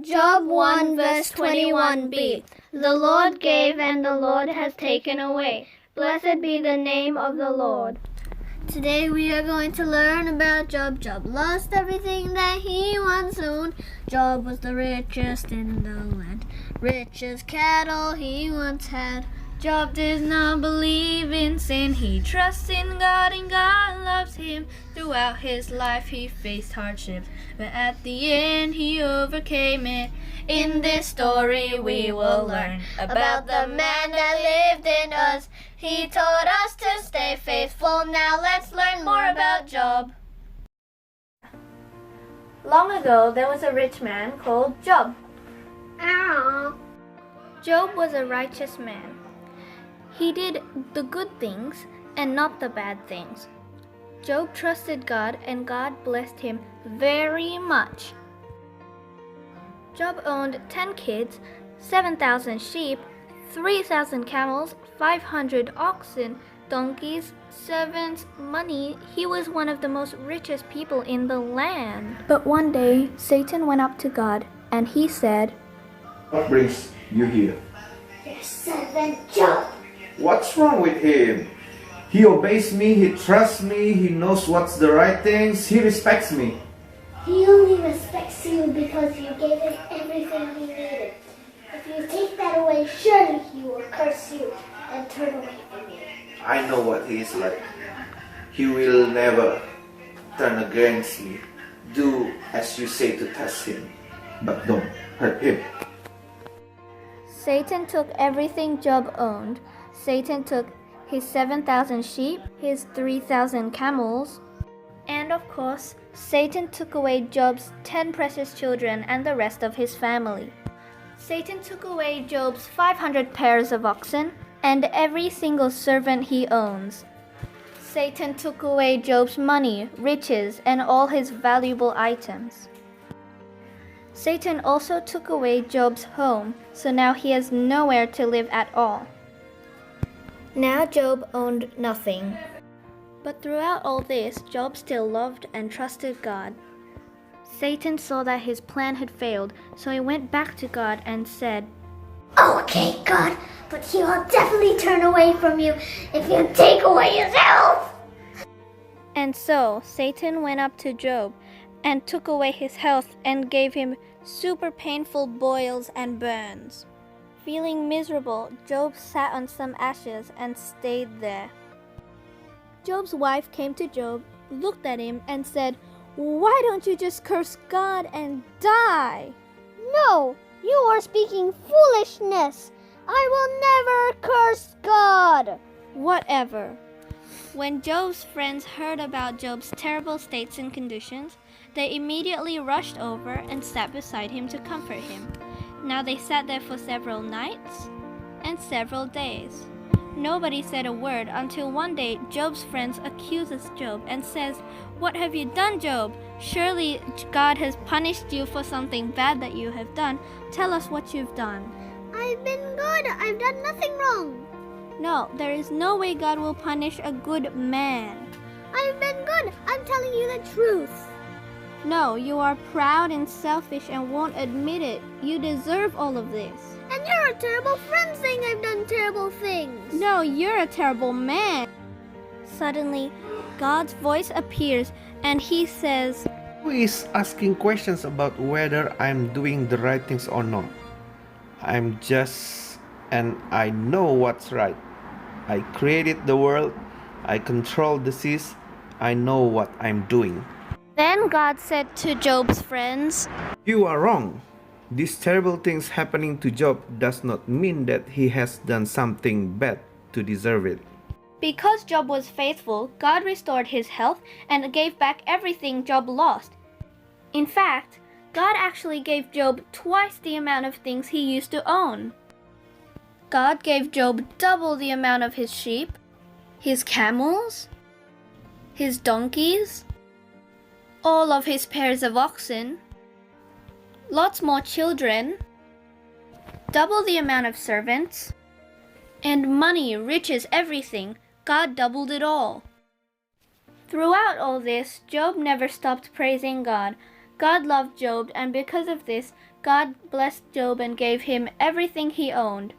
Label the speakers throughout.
Speaker 1: Job 1 verse 21b. The Lord gave and the Lord has taken away. Blessed be the name of the Lord. Today we are going to learn about Job. Job lost everything that he once owned. Job was the richest in the land, rich as cattle he once had. Job does not believe in sin. He trusts in God and God loves him. Throughout his life he faced hardships, but at the end he overcame it. In this story we will learn about the man that lived in us. He taught us to stay faithful. Now let's learn more about Job. Long ago there was a rich man called Job. Job was a righteous man. He did the good things and not the bad things. Job trusted God and God blessed him very much. Job owned 10 kids, 7,000 sheep, 3,000 camels, 500 oxen, donkeys, servants, money. He was one of the most richest people in the land. But one day, Satan went up to God and he said,
Speaker 2: "What brings you here?"
Speaker 1: "Your servant Job."
Speaker 2: "What's wrong with him? He obeys me, he trusts me, he knows what's the right things, he respects me."
Speaker 1: "He only respects you because you gave him everything he needed. If you take that away, surely he will curse you and turn away from you."
Speaker 2: "I know what he is like. He will never turn against me. Do as you say to test him, but don't hurt him."
Speaker 1: Satan took everything Job owned. Satan took his 7,000 sheep, his 3,000 camels, and of course, Satan took away Job's 10 precious children and the rest of his family. Satan took away Job's 500 pairs of oxen and every single servant he owns. Satan took away Job's money, riches, and all his valuable items. Satan also took away Job's home, so now he has nowhere to live at all. Now Job owned nothing. But throughout all this, Job still loved and trusted God. Satan saw that his plan had failed, so he went back to God and said, "Okay, God, but he will definitely turn away from you if you take away his health." And so Satan went up to Job and took away his health and gave him super painful boils and burns. Feeling miserable, Job sat on some ashes and stayed there. Job's wife came to Job, looked at him, and said, "Why don't you just curse God and die?" "No, you are speaking foolishness. I will never curse God." Whatever. When Job's friends heard about Job's terrible states and conditions, they immediately rushed over and sat beside him to comfort him. Now they sat there for several nights and several days. Nobody said a word until one day Job's friends accuses Job and says, "What have you done, Job? Surely God has punished you for something bad that you have done. Tell us what you've done." "I've been good. I've done nothing wrong." "No, there is no way God will punish a good man." "I've been good. I'm telling you the truth." "No, you are proud and selfish and won't admit it. You deserve all of this." "And you're a terrible friend saying I've done terrible things." "No, you're a terrible man." Suddenly, God's voice appears and he says,
Speaker 2: Who is asking questions about whether I'm doing the right things or not? I'm just, and I know what's right. I created the world. I control the seas. I know what I'm doing.
Speaker 1: Then God said to Job's friends,
Speaker 2: You are wrong. These terrible things happening to Job does not mean that he has done something bad to deserve it.
Speaker 1: Because Job was faithful, God restored his health and gave back everything Job lost. In fact, God actually gave Job twice the amount of things he used to own. God gave Job double the amount of his sheep, his camels, his donkeys, all of his pairs of oxen, lots more children, double the amount of servants, and money, riches, everything. God doubled it all. Throughout all this, Job never stopped praising God. God loved Job, and because of this, God blessed Job and gave him everything he owned.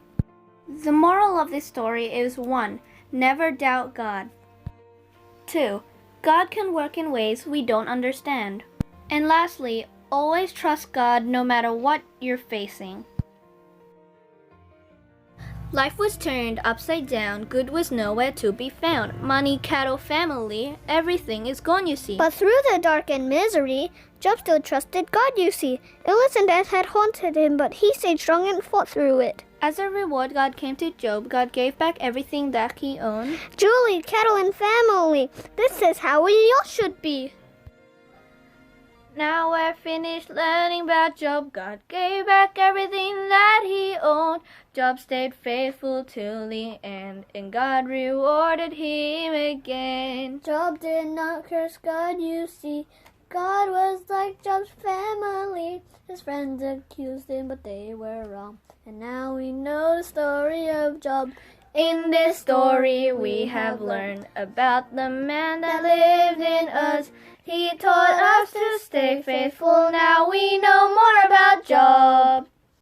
Speaker 1: The moral of this story is 1. Never doubt God. 2. God can work in ways we don't understand. And lastly, always trust God no matter what you're facing. Life was turned upside down, good was nowhere to be found. Money, cattle, family, everything is gone, you see.
Speaker 3: But through the dark and misery, Job still trusted God, you see. Illness and death had haunted him, but he stayed strong and fought through it.
Speaker 1: As a reward, God came to Job. God gave back everything that he owned.
Speaker 3: Julie, cattle, and family. This is how we all should be.
Speaker 1: Now we're finished learning about Job. God gave back everything that he owned. Job stayed faithful till the end, and God rewarded him again.
Speaker 3: Job did not curse God, you see. God was like Job's family. His friends accused him, but they were wrong. And now we know the story of Job.
Speaker 1: In this story we have learned about the man that lived in us. He taught us to stay faithful. Now we know more about Job.